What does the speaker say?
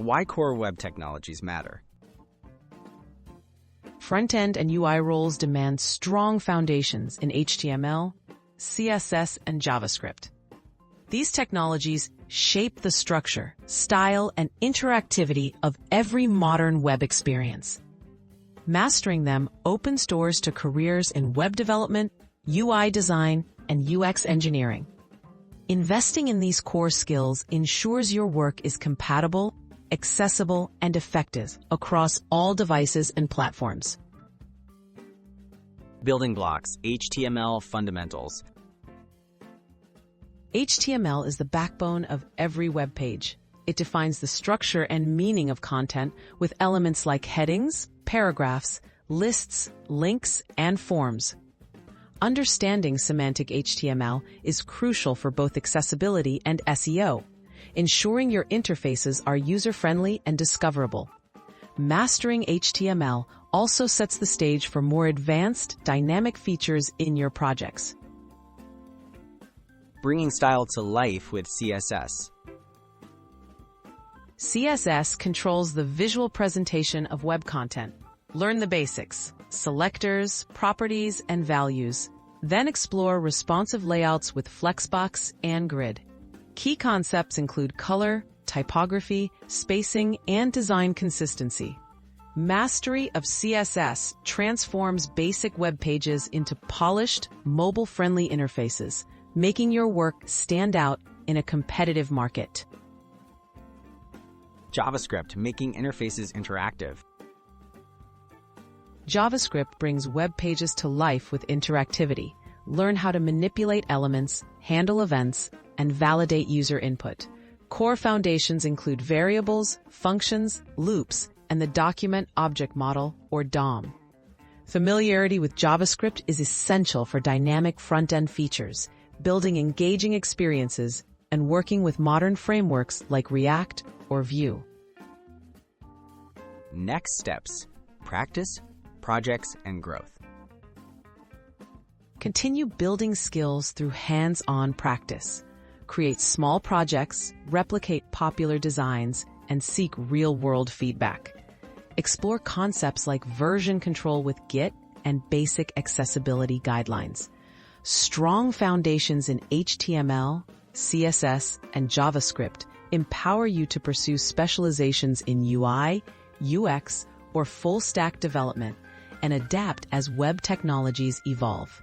Why core web technologies matter. Front-end and UI roles demand strong foundations in HTML, CSS, and JavaScript. These technologies shape the structure, style, and interactivity of every modern web experience. Mastering them opens doors to careers in web development, UI design, and UX engineering. Investing in these core skills ensures your work is compatible, accessible, and effective across all devices and platforms. Building blocks, HTML fundamentals. HTML is the backbone of every web page. It defines the structure and meaning of content with elements like headings, paragraphs, lists, links, and forms. Understanding semantic HTML is crucial for both accessibility and SEO, ensuring your interfaces are user-friendly and discoverable. Mastering HTML also sets the stage for more advanced, dynamic features in your projects. Bringing style to life with CSS. CSS controls the visual presentation of web content. Learn the basics: selectors, properties, and values. Then explore responsive layouts with Flexbox and Grid. Key concepts include color, typography, spacing, and design consistency. Mastery of CSS transforms basic web pages into polished, mobile-friendly interfaces, making your work stand out in a competitive market. JavaScript, making interfaces interactive. JavaScript brings web pages to life with interactivity. Learn how to manipulate elements, handle events, and validate user input. Core foundations include variables, functions, loops, and the Document Object Model, or DOM. Familiarity with JavaScript is essential for dynamic front-end features, building engaging experiences, and working with modern frameworks like React or Vue. Next steps: practice, projects, and growth. Continue building skills through hands-on practice. Create small projects, replicate popular designs, and seek real-world feedback. Explore concepts like version control with Git and basic accessibility guidelines. Strong foundations in HTML, CSS, and JavaScript empower you to pursue specializations in UI, UX, or full-stack development and adapt as web technologies evolve.